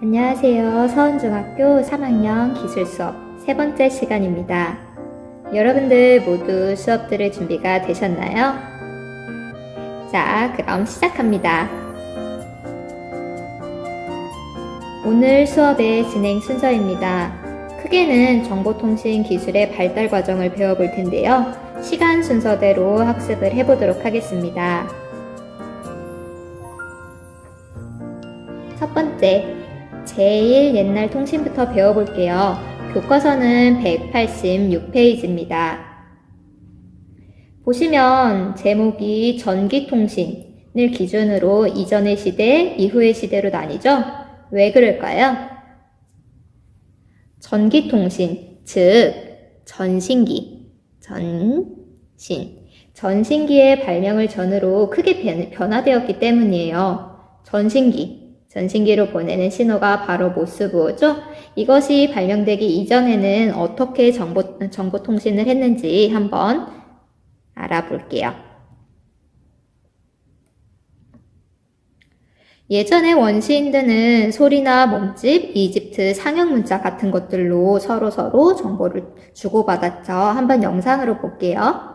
안녕하세요. 서은중학교 3학년 기술 수업 세 번째 시간입니다. 여러분들 모두 수업 들을 준비가 되셨나요? 자, 그럼 시작합니다. 오늘 수업의 진행 순서입니다. 크게는 정보통신 기술의 발달 과정을 배워볼 텐데요. 시간 순서대로 학습을 해보도록 하겠습니다. 첫 번째, 제일 옛날 통신부터 배워볼게요. 교과서는 186페이지입니다. 보시면 제목이 전기통신을 기준으로 이전의 시대, 이후의 시대로 나뉘죠? 왜 그럴까요? 전기통신, 즉 전신기, 전신기의 발명을 전후로 크게 변화되었기 때문이에요. 전신기로 보내는 신호가 바로 모스부호죠. 이것이 발명되기 이전에는 어떻게 정보통신을 했는지 한번 알아볼게요. 예전에 원시인들은 소리나 몸짓, 이집트 상형 문자 같은 것들로 서로 정보를 주고받았죠. 한번 영상으로 볼게요.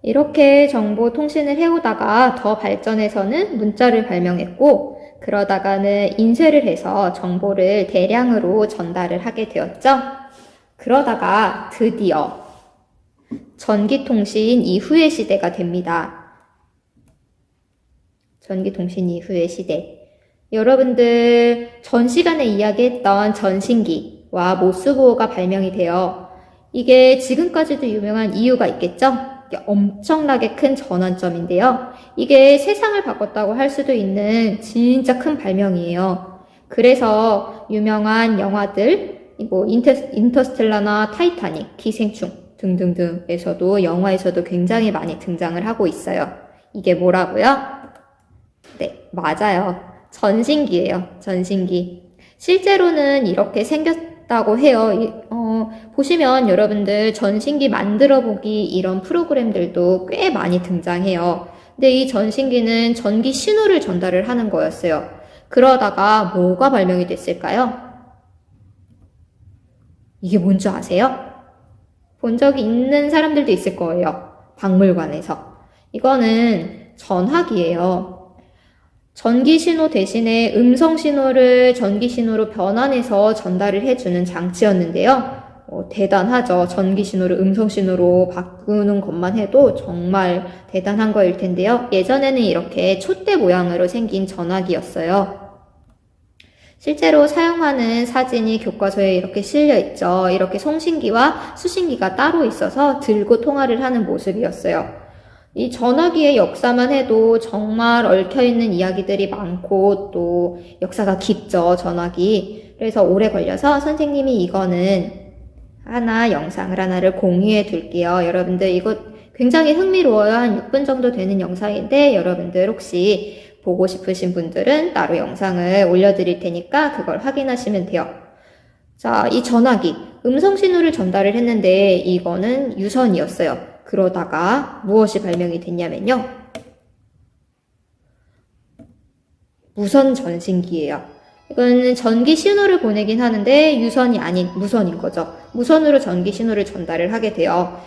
이렇게 정보 통신을 해오다가 더 발전해서는 문자를 발명했고, 그러다가는 인쇄를 해서 정보를 대량으로 전달을 하게 되었죠. 그러다가 드디어 전기통신 이후의 시대가 됩니다. 전기통신 이후의 시대. 여러분들 전 시간에 이야기했던 전신기와 모스부호가 발명이 되어 이게 지금까지도 유명한 이유가 있겠죠? 엄청나게 큰 전환점인데요. 이게 세상을 바꿨다고 할 수도 있는 진짜 큰 발명이에요. 그래서 유명한 영화들, 인터스텔라나 타이타닉, 기생충 등등등에서도 영화에서도 굉장히 많이 등장을 하고 있어요. 이게 뭐라고요? 네, 맞아요. 전신기예요. 전신기. 실제로는 이렇게 생겼다고 해요. 보시면 여러분들 전신기 만들어보기 이런 프로그램들도 꽤 많이 등장해요. 근데 이 전신기는 전기 신호를 전달을 하는 거였어요. 그러다가 뭐가 발명이 됐을까요? 이게 뭔지 아세요? 본 적이 있는 사람들도 있을 거예요. 박물관에서. 이거는 전화기예요. 전기 신호 대신에 음성 신호를 전기 신호로 변환해서 전달을 해주는 장치였는데요. 대단하죠. 전기 신호를 음성 신호로 바꾸는 것만 해도 정말 대단한 거일 텐데요. 예전에는 이렇게 촛대 모양으로 생긴 전화기였어요. 실제로 사용하는 사진이 교과서에 이렇게 실려 있죠. 이렇게 송신기와 수신기가 따로 있어서 들고 통화를 하는 모습이었어요. 이 전화기의 역사만 해도 정말 얽혀있는 이야기들이 많고 또 역사가 깊죠, 전화기. 그래서 오래 걸려서 선생님이 이거는 영상을 하나를 공유해 둘게요. 여러분들 이거 굉장히 흥미로워요. 한 6분 정도 되는 영상인데 여러분들 혹시 보고 싶으신 분들은 따로 영상을 올려드릴 테니까 그걸 확인하시면 돼요. 자, 이 전화기, 음성 신호를 전달을 했는데 이거는 유선이었어요. 그러다가 무엇이 발명이 됐냐면요. 무선 전신기예요. 이건 전기 신호를 보내긴 하는데 유선이 아닌 무선인 거죠. 무선으로 전기 신호를 전달을 하게 돼요.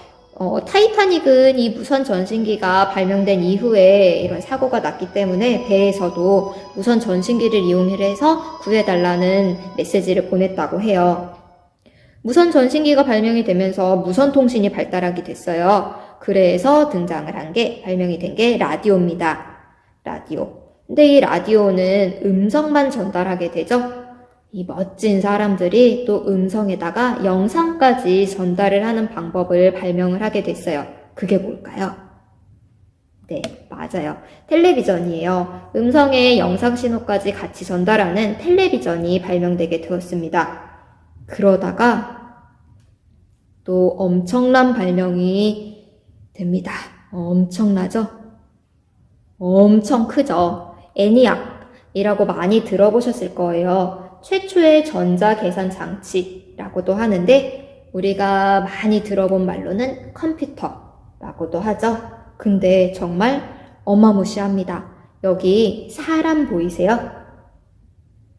타이타닉은 이 무선 전신기가 발명된 이후에 이런 사고가 났기 때문에 배에서도 무선 전신기를 이용해서 구해달라는 메시지를 보냈다고 해요. 무선 전신기가 발명이 되면서 무선 통신이 발달하게 됐어요. 그래서 발명이 된 게 라디오입니다. 라디오. 근데 이 라디오는 음성만 전달하게 되죠. 이 멋진 사람들이 또 음성에다가 영상까지 전달을 하는 방법을 발명을 하게 됐어요. 그게 뭘까요? 네, 맞아요. 텔레비전이에요. 음성에 영상 신호까지 같이 전달하는 텔레비전이 발명되게 되었습니다. 그러다가 또 엄청난 발명이 됩니다. 엄청나죠? 엄청 크죠? ENIAC이라고 많이 들어보셨을 거예요. 최초의 전자계산 장치라고도 하는데 우리가 많이 들어본 말로는 컴퓨터라고도 하죠. 근데 정말 어마무시합니다. 여기 사람 보이세요?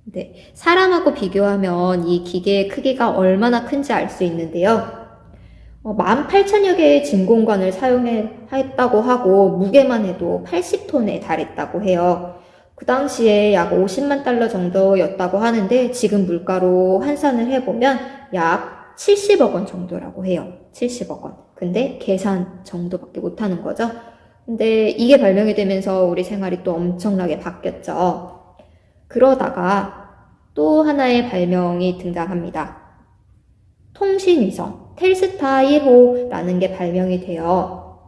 네, 사람하고 비교하면 이 기계의 크기가 얼마나 큰지 알 수 있는데요. 18,000여 개의 진공관을 사용했다고 하고 무게만 해도 80톤에 달했다고 해요. 그 당시에 약 50만 달러 정도였다고 하는데 지금 물가로 환산을 해보면 약 70억 원 정도라고 해요. 70억 원. 근데 계산 정도밖에 못하는 거죠. 근데 이게 발명이 되면서 우리 생활이 또 엄청나게 바뀌었죠. 그러다가 또 하나의 발명이 등장합니다. 통신위성 텔스타 1호라는 게 발명이 돼요.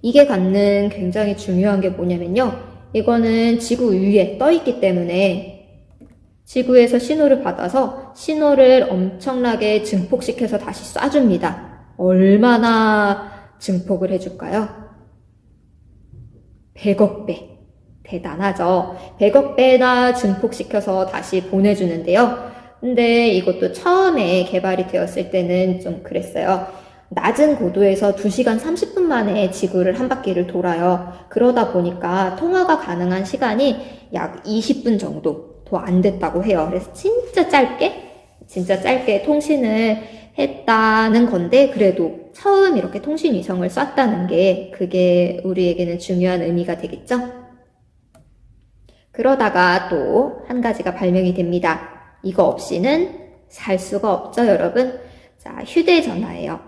이게 갖는 굉장히 중요한 게 뭐냐면요. 이거는 지구 위에 떠 있기 때문에 지구에서 신호를 받아서 신호를 엄청나게 증폭시켜서 다시 쏴줍니다. 얼마나 증폭을 해줄까요? 100억 배. 대단하죠. 100억 배나 증폭시켜서 다시 보내주는데요. 근데 이것도 처음에 개발이 되었을 때는 좀 그랬어요. 낮은 고도에서 2시간 30분 만에 지구를 한 바퀴를 돌아요. 그러다 보니까 통화가 가능한 시간이 약 20분 정도 더 안 됐다고 해요. 그래서 진짜 짧게 통신을 했다는 건데 그래도 처음 이렇게 통신위성을 쐈다는 게 그게 우리에게는 중요한 의미가 되겠죠? 그러다가 또 한 가지가 발명이 됩니다. 이거 없이는 살 수가 없죠, 여러분? 자, 휴대전화예요.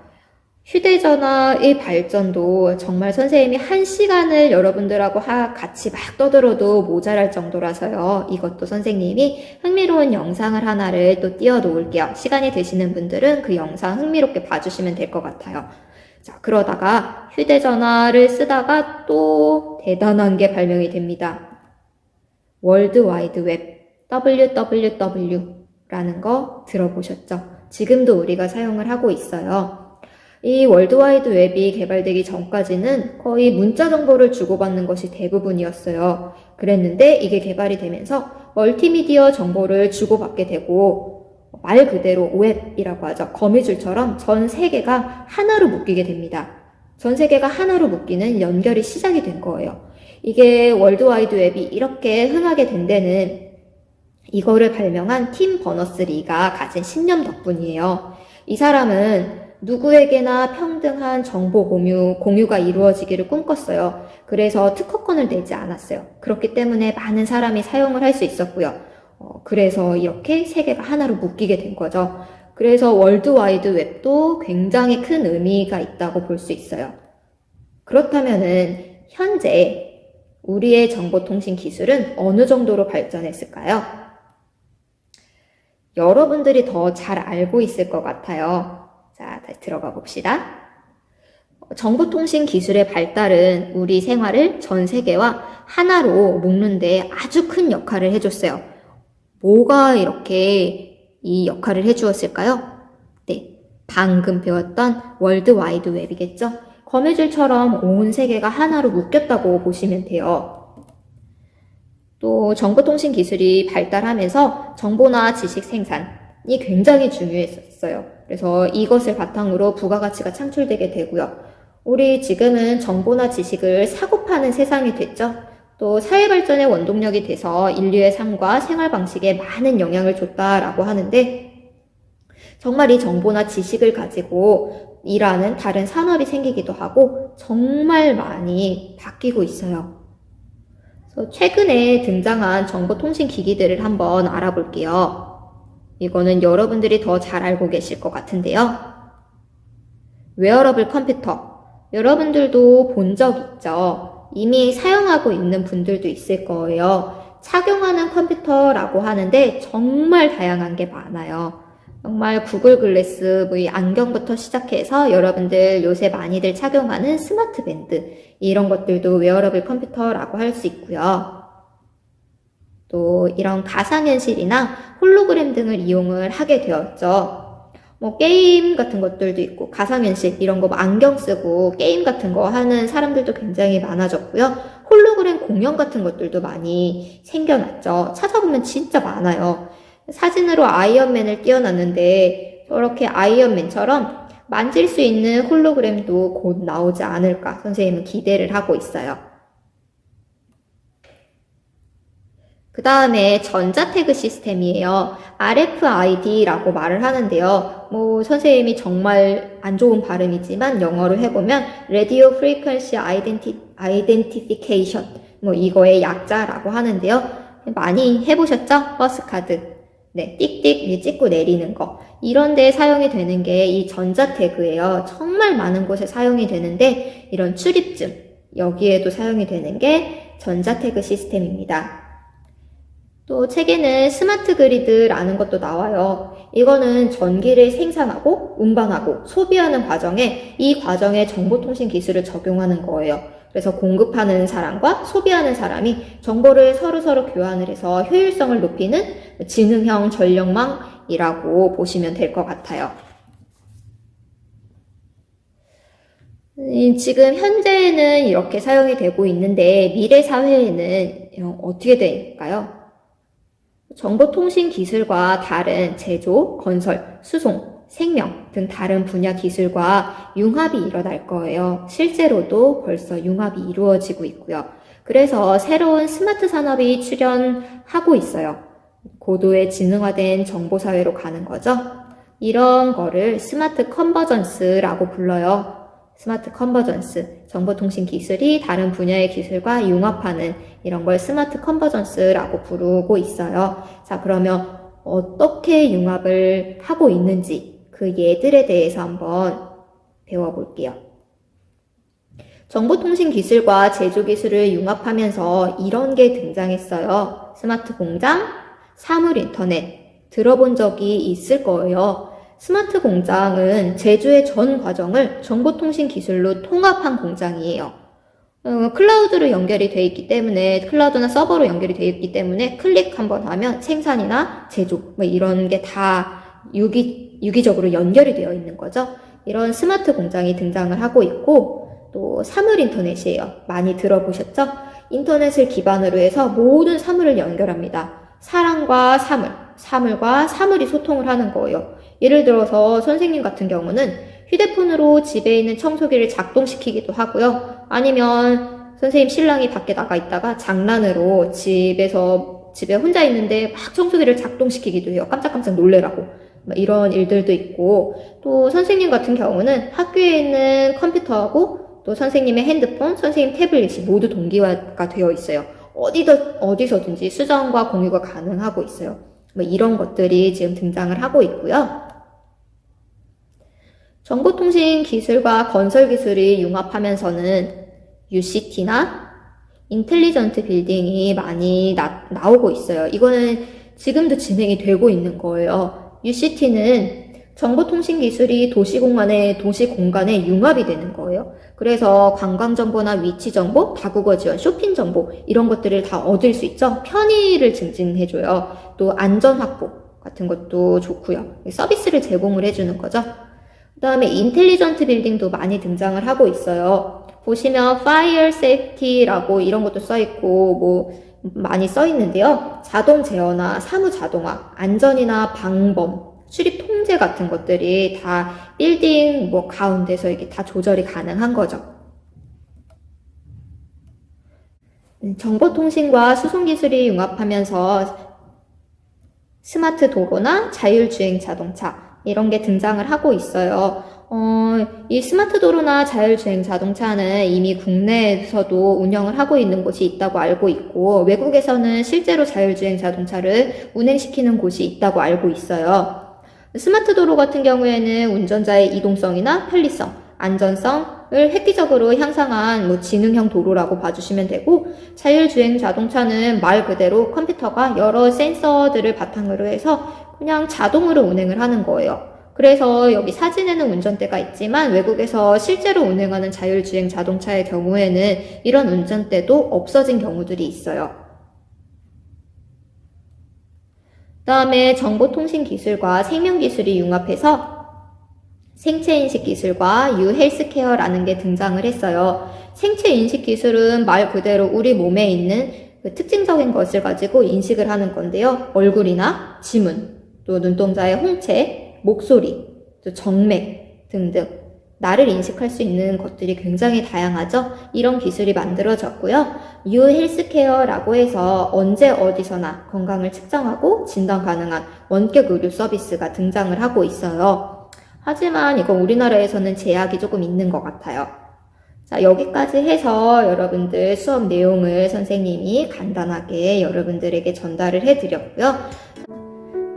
휴대전화의 발전도 정말 선생님이 1시간을 여러분들하고 같이 막 떠들어도 모자랄 정도라서요. 이것도 선생님이 흥미로운 영상을 하나를 또 띄워 놓을게요. 시간이 되시는 분들은 그 영상 흥미롭게 봐주시면 될 것 같아요. 자, 그러다가 휴대전화를 쓰다가 또 대단한 게 발명이 됩니다. 월드와이드 웹, WWW라는 거 들어보셨죠? 지금도 우리가 사용을 하고 있어요. 이 월드와이드 웹이 개발되기 전까지는 거의 문자 정보를 주고받는 것이 대부분이었어요. 그랬는데 이게 개발이 되면서 멀티미디어 정보를 주고받게 되고 말 그대로 웹이라고 하죠. 거미줄처럼 전 세계가 하나로 묶이게 됩니다. 전 세계가 하나로 묶이는 연결이 시작이 된 거예요. 이게 월드와이드 웹이 이렇게 흥하게 된 데는 이거를 발명한 팀 버너스-리가 가진 신념 덕분이에요. 이 사람은 누구에게나 평등한 정보 공유가 이루어지기를 꿈꿨어요. 그래서 특허권을 내지 않았어요. 그렇기 때문에 많은 사람이 사용을 할 수 있었고요. 그래서 이렇게 세계가 하나로 묶이게 된 거죠. 그래서 월드와이드 웹도 굉장히 큰 의미가 있다고 볼 수 있어요. 그렇다면은 현재 우리의 정보통신 기술은 어느 정도로 발전했을까요? 여러분들이 더 잘 알고 있을 것 같아요. 자, 다시 들어가 봅시다. 정보통신 기술의 발달은 우리 생활을 전 세계와 하나로 묶는데 아주 큰 역할을 해줬어요. 뭐가 이렇게 이 역할을 해주었을까요? 네, 방금 배웠던 월드와이드 웹이겠죠? 거미줄처럼 온 세계가 하나로 묶였다고 보시면 돼요. 또 정보통신 기술이 발달하면서 정보나 지식 생산이 굉장히 중요했었어요. 그래서 이것을 바탕으로 부가가치가 창출되게 되고요. 우리 지금은 정보나 지식을 사고 파는 세상이 됐죠. 또 사회발전의 원동력이 돼서 인류의 삶과 생활 방식에 많은 영향을 줬다라고 하는데 정말 이 정보나 지식을 가지고 일하는 다른 산업이 생기기도 하고 정말 많이 바뀌고 있어요. 그래서 최근에 등장한 정보통신 기기들을 한번 알아볼게요. 이거는 여러분들이 더 잘 알고 계실 것 같은데요. 웨어러블 컴퓨터. 여러분들도 본 적 있죠? 이미 사용하고 있는 분들도 있을 거예요. 착용하는 컴퓨터라고 하는데 정말 다양한 게 많아요. 정말 구글 글래스, 안경부터 시작해서 여러분들 요새 많이들 착용하는 스마트 밴드 이런 것들도 웨어러블 컴퓨터라고 할 수 있고요. 또 이런 가상현실이나 홀로그램 등을 이용을 하게 되었죠. 뭐 게임 같은 것들도 있고 가상현실 이런 거뭐 안경 쓰고 게임 같은 거 하는 사람들도 굉장히 많아졌고요. 홀로그램 공연 같은 것들도 많이 생겨났죠. 찾아보면 진짜 많아요. 사진으로 아이언맨을 띄워놨는데 저렇게 아이언맨처럼 만질 수 있는 홀로그램도 곧 나오지 않을까 선생님은 기대를 하고 있어요. 그 다음에 전자태그 시스템이에요. RFID라고 말을 하는데요. 뭐 선생님이 정말 안 좋은 발음이지만 영어로 해보면 Radio Frequency Identification 뭐 이거의 약자라고 하는데요. 많이 해보셨죠? 버스카드. 네, 띡띡 찍고 내리는 거. 이런 데 사용이 되는 게 이 전자태그예요. 정말 많은 곳에 사용이 되는데 이런 출입증 여기에도 사용이 되는 게 전자태그 시스템입니다. 또 책에는 스마트 그리드라는 것도 나와요. 이거는 전기를 생산하고 운반하고 소비하는 과정에 이 과정에 정보통신 기술을 적용하는 거예요. 그래서 공급하는 사람과 소비하는 사람이 정보를 서로 교환을 해서 효율성을 높이는 지능형 전력망이라고 보시면 될 것 같아요. 지금 현재는 이렇게 사용이 되고 있는데 미래 사회에는 어떻게 될까요? 정보통신 기술과 다른 제조, 건설, 수송, 생명 등 다른 분야 기술과 융합이 일어날 거예요. 실제로도 벌써 융합이 이루어지고 있고요. 그래서 새로운 스마트 산업이 출현하고 있어요. 고도의 지능화된 정보사회로 가는 거죠. 이런 거를 스마트 컨버전스라고 불러요. 스마트 컨버전스, 정보통신 기술이 다른 분야의 기술과 융합하는 이런 걸 스마트 컨버전스라고 부르고 있어요. 자, 그러면 어떻게 융합을 하고 있는지 그 예들에 대해서 한번 배워볼게요. 정보통신 기술과 제조 기술을 융합하면서 이런 게 등장했어요. 스마트 공장, 사물 인터넷 들어본 적이 있을 거예요. 스마트 공장은 제조의 전 과정을 정보통신 기술로 통합한 공장이에요. 클라우드로 연결이 되어 있기 때문에 클라우드나 서버로 연결이 되어 있기 때문에 클릭 한번 하면 생산이나 제조 뭐 이런 게 다 유기적으로 연결이 되어 있는 거죠. 이런 스마트 공장이 등장을 하고 있고 또 사물 인터넷이에요. 많이 들어보셨죠? 인터넷을 기반으로 해서 모든 사물을 연결합니다. 사람과 사물, 사물과 사물이 소통을 하는 거예요. 예를 들어서 선생님 같은 경우는 휴대폰으로 집에 있는 청소기를 작동시키기도 하고요. 아니면 선생님 신랑이 밖에 나가 있다가 장난으로 집에 혼자 있는데 막 청소기를 작동시키기도 해요. 깜짝깜짝 놀래라고. 이런 일들도 있고 또 선생님 같은 경우는 학교에 있는 컴퓨터하고 또 선생님의 핸드폰, 선생님 태블릿이 모두 동기화가 되어 있어요. 어디서든지 수정과 공유가 가능하고 있어요. 이런 것들이 지금 등장을 하고 있고요. 정보통신 기술과 건설 기술이 융합하면서는 UCT나 인텔리전트 빌딩이 많이 나오고 있어요. 이거는 지금도 진행이 되고 있는 거예요. UCT는 정보통신 기술이 도시 공간에 융합이 되는 거예요. 그래서 관광정보나 위치정보, 다국어 지원, 쇼핑정보 이런 것들을 다 얻을 수 있죠. 편의를 증진해줘요. 또 안전 확보 같은 것도 좋고요. 서비스를 제공을 해주는 거죠. 그 다음에 인텔리전트 빌딩도 많이 등장을 하고 있어요. 보시면 Fire Safety라고 이런 것도 써있고 많이 써있는데요. 자동 제어나 사무 자동화, 안전이나 방범, 출입 통제 같은 것들이 다 빌딩 가운데서 이게 다 조절이 가능한 거죠. 정보통신과 수송기술이 융합하면서 스마트 도로나 자율주행 자동차 이런 게 등장을 하고 있어요. 이 스마트 도로나 자율주행 자동차는 이미 국내에서도 운영을 하고 있는 곳이 있다고 알고 있고 외국에서는 실제로 자율주행 자동차를 운행시키는 곳이 있다고 알고 있어요. 스마트 도로 같은 경우에는 운전자의 이동성이나 편리성, 안전성을 획기적으로 향상한 지능형 도로라고 봐주시면 되고 자율주행 자동차는 말 그대로 컴퓨터가 여러 센서들을 바탕으로 해서 그냥 자동으로 운행을 하는 거예요. 그래서 여기 사진에는 운전대가 있지만 외국에서 실제로 운행하는 자율주행 자동차의 경우에는 이런 운전대도 없어진 경우들이 있어요. 그 다음에 정보통신 기술과 생명기술이 융합해서 생체인식 기술과 유헬스케어라는 게 등장을 했어요. 생체인식 기술은 말 그대로 우리 몸에 있는 그 특징적인 것을 가지고 인식을 하는 건데요. 얼굴이나 지문, 또 눈동자의 홍채, 목소리, 또 정맥 등등 나를 인식할 수 있는 것들이 굉장히 다양하죠. 이런 기술이 만들어졌고요. 유헬스케어라고 해서 언제 어디서나 건강을 측정하고 진단 가능한 원격 의료 서비스가 등장을 하고 있어요. 하지만 이건 우리나라에서는 제약이 조금 있는 것 같아요. 자, 여기까지 해서 여러분들 수업 내용을 선생님이 간단하게 여러분들에게 전달을 해드렸고요.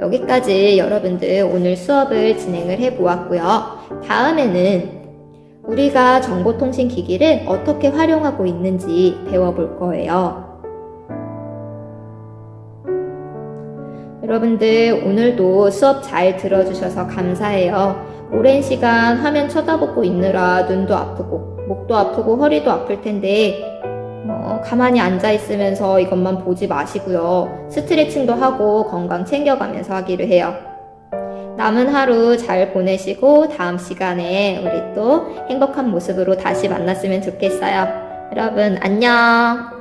여기까지 여러분들 오늘 수업을 진행을 해보았고요. 다음에는 우리가 정보통신기기를 어떻게 활용하고 있는지 배워볼 거예요. 여러분들 오늘도 수업 잘 들어주셔서 감사해요. 오랜 시간 화면 쳐다보고 있느라 눈도 아프고 목도 아프고 허리도 아플 텐데 가만히 앉아 있으면서 이것만 보지 마시고요. 스트레칭도 하고 건강 챙겨가면서 하기로 해요. 남은 하루 잘 보내시고 다음 시간에 우리 또 행복한 모습으로 다시 만났으면 좋겠어요. 여러분 안녕.